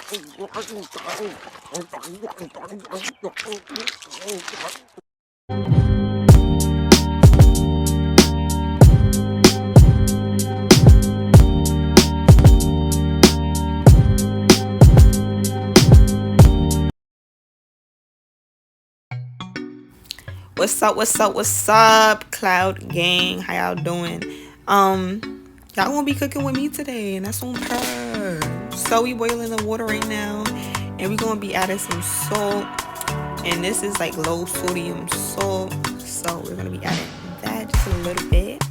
What's up, Cloud Gang? How y'all doing? Y'all gonna be cooking with me today, and that's on purrrt. So we boiling the water right now, and we gonna be adding some salt, and this is like low sodium salt, so we're gonna be adding that just a little bit.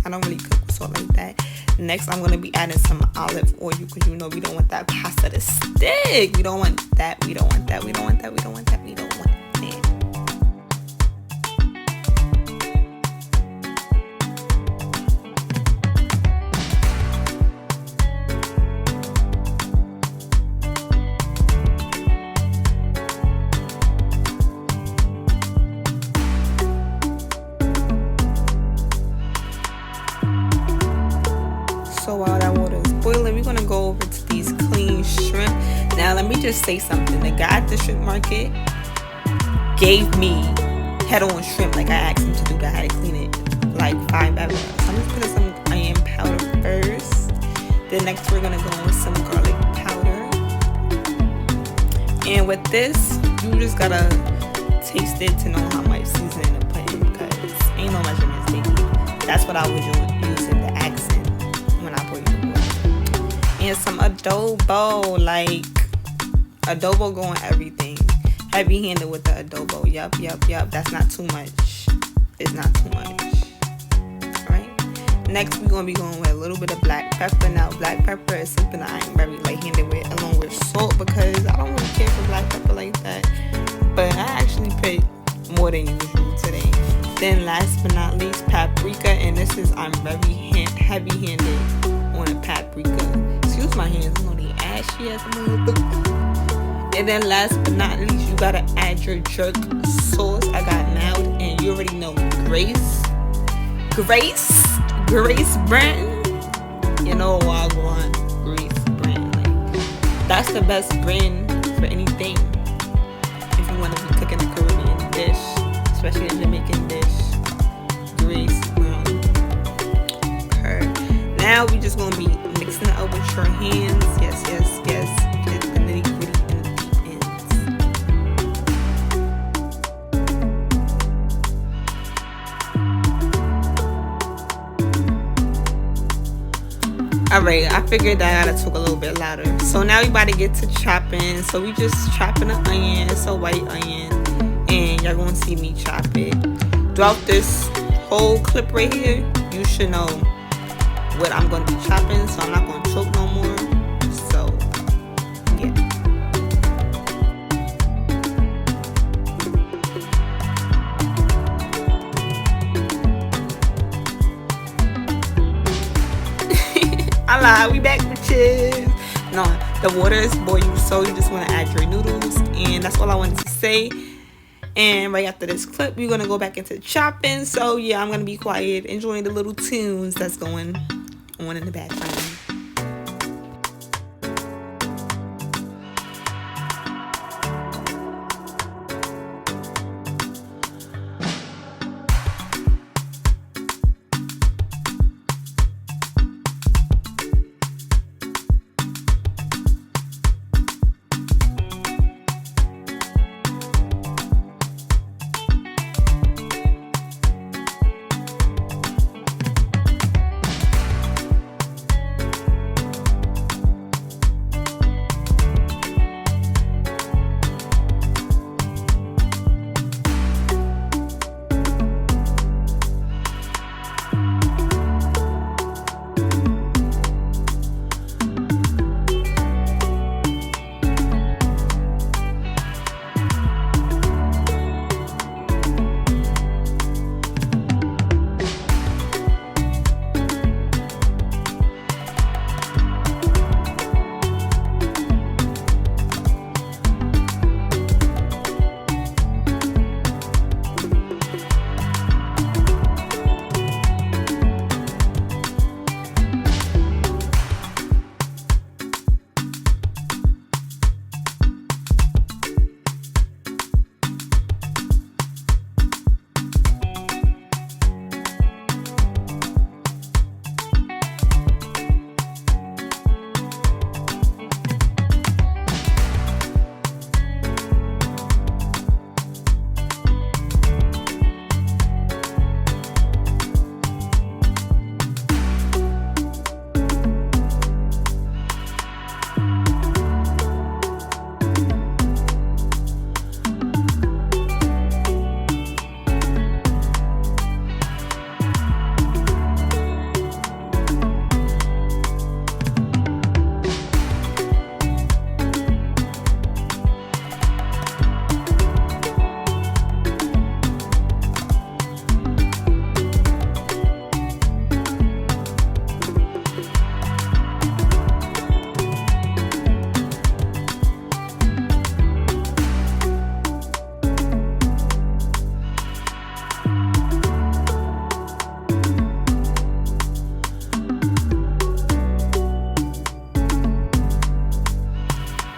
I don't really cook with salt like that. Next, I'm gonna be adding some olive oil, because you know we don't want that pasta to stick. We don't want that. We don't want that. We don't want that. We don't want that. We don't want that. So while that water is boiling, we're gonna go over to these clean shrimp. Now let me just say something. The guy at the shrimp market gave me head-on shrimp like I asked him to do. I had to clean it like 5 hours. So I'm just putting some onion powder first. Then next we're gonna go with some garlic powder. And with this, you just gotta taste it to know how much seasoning to put in, because ain't no measurements taken. That's what I was using the accent when I boiled the water. And some adobo, like adobo going everything. Heavy handed with the adobo. Yup. That's not too much. It's not too much. Alright. Next we're gonna be going with a little bit of black pepper. Now black pepper is something I am very light handed with, along with salt, because I don't really care for black pepper like that. But I actually put more than usual today. Then last but not least, paprika, and this is I'm very heavy-handed on a paprika. Excuse my hands, I know they ashy as a motherfucker. And then last but not least, you gotta add your jerk sauce. I got mild, and you already know Grace brand. You know what I want, Grace brand. Like, that's the best brand for anything. If you want to be cooking a Caribbean dish, especially a Jamaican dish, Grace brand. Now we just gonna be mixing it up with your hands. Yes. Get the nitty gritty and the deep ends. Alright, I figured that I gotta talk a little bit louder. So now we about to get to chopping. So we just chopping the onion. It's a white onion, and y'all gonna see me chop it. Throughout this whole clip right here, you should know what I'm gonna be chopping, so I'm not gonna choke no more. So yeah. I lied, we back, bitches. No, the water is boiling, so you just want to add your noodles, and that's all I wanted to say. And right after this clip, we're gonna go back into chopping. So yeah, I'm gonna be quiet, enjoying the little tunes that's going on in the background.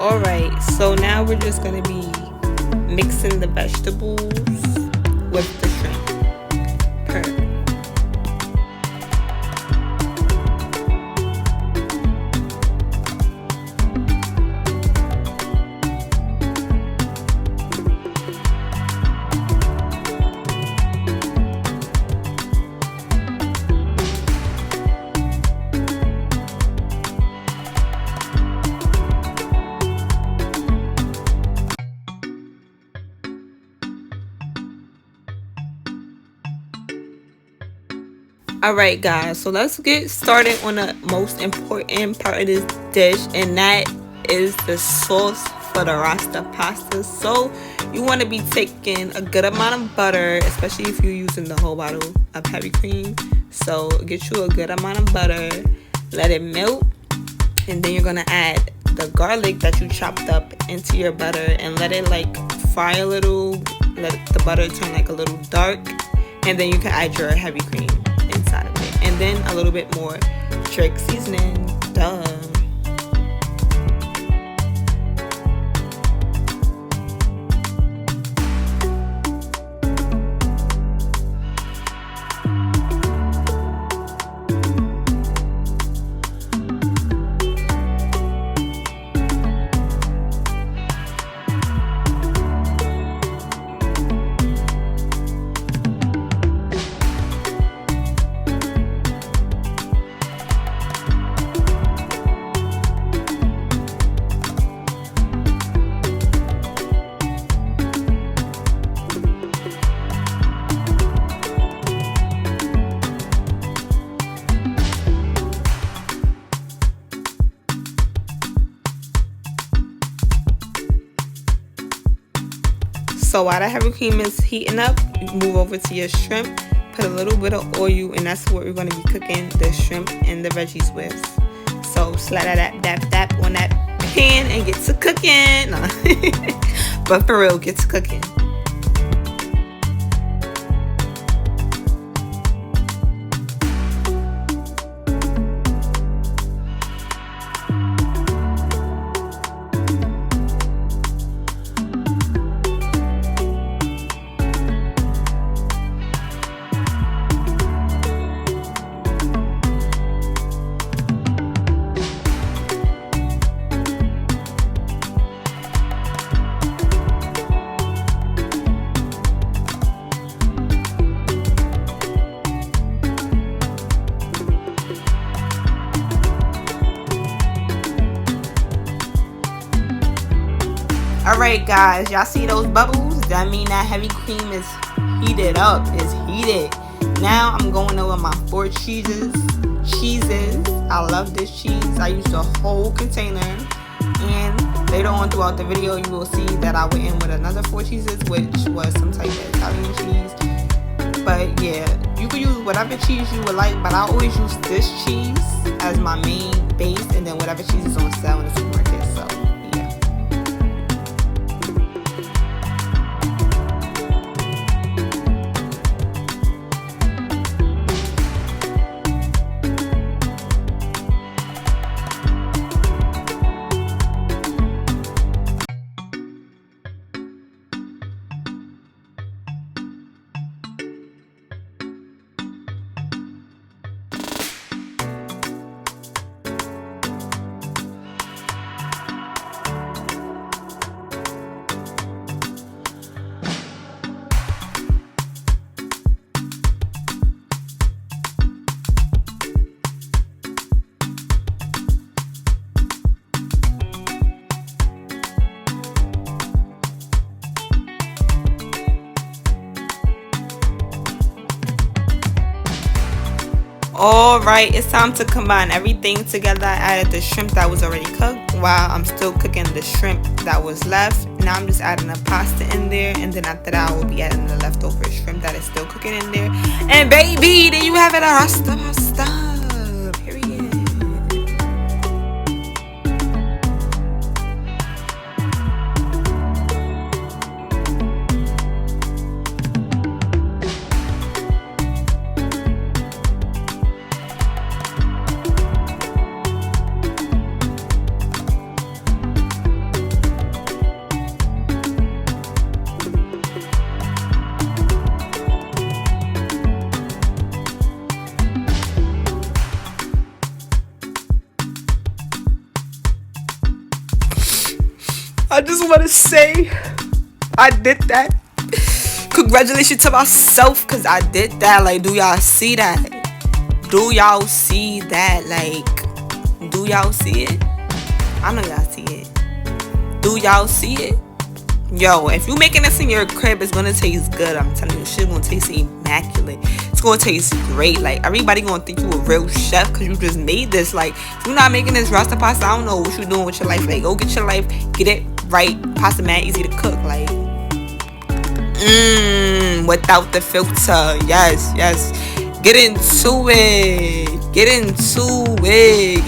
Alright, so now we're just going to be mixing the vegetables with the shrimp. Alright guys, so let's get started on the most important part of this dish, and that is the sauce for the Rasta pasta. So you want to be taking a good amount of butter, especially if you're using the whole bottle of heavy cream. So get you a good amount of butter, let it melt, and then you're going to add the garlic that you chopped up into your butter and let it like fry a little, let the butter turn like a little dark, and then you can add your heavy cream inside of it, and then a little bit more trick seasoning. Duh. So while the heavy cream is heating up, you move over to your shrimp, put a little bit of oil, and that's what we're going to be cooking the shrimp and the veggies with. So slide that on that pan and get to cooking. Nah. But for real, get to cooking. Alright guys, y'all see those bubbles? That mean that heavy cream is heated up. It's heated. Now I'm going over my 4 cheeses. I love this cheese. I used a whole container, and later on throughout the video you will see that I went in with another 4 cheeses, which was some type of Italian cheese. But yeah, you can use whatever cheese you would like, but I always use this cheese as my main base, and then whatever cheese is on sale in the supermarket. So alright, it's time to combine everything together. I added the shrimp that was already cooked while I'm still cooking the shrimp that was left. Now I'm just adding the pasta in there, and then after that I will be adding the leftover shrimp that is still cooking in there. And baby, there you have it, a rastapasta. I just want to say I did that. Congratulations to myself, because I did that. Like, do y'all see that? Do y'all see that? Like, do y'all see it? I know y'all see it. Do y'all see it? Yo, if you making this in your crib, it's gonna taste good. I'm telling you, shit gonna taste immaculate. It's gonna taste great. Like, everybody gonna think you a real chef because you just made this. Like, if you're not making this rasta pasta, I don't know what you doing with your life. Like, go get your life, get it right. Pasta mad easy to cook. Like, without the filter. Yes. Get into it. Get into it.